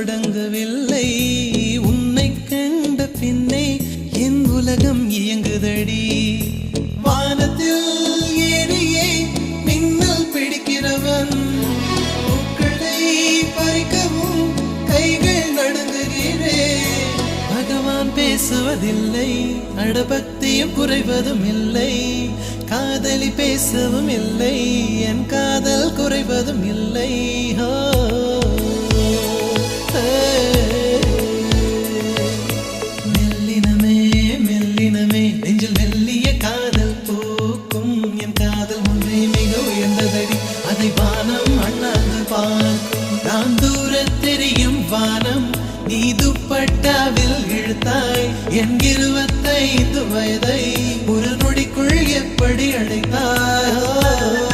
தொடங்கவில்லை உன்னை கண்ட பின்னே என் உலகம் இயங்குதடி வானத்தில் ஏறியே மின்னல் பிடிக்கிறவன் பூக்களை பறிக்கவும் கைகள் நடுங்குகிறேன் பகவான் பேசுவதில்லை அடபக்தியும் குறைவதும் இல்லை காதலி பேசவும் இல்லை என் காதல் குறைவதும் இல்லை மெல்லினமே மெல்லினமே நெஞ்சில் மெல்லிய காதல் பூக்கும் என் காதல் ஒன்றே மிக உயர்ந்ததடி அதை வானம் அண்ணாந்து பார்க்கும் நான் தூர தெரியும் வானம் நீ துப்பட்டாவில் இழுத்தாய் என் 25 வயதை ஒரு நொடிக்குள் எப்படி அடைத்தாய்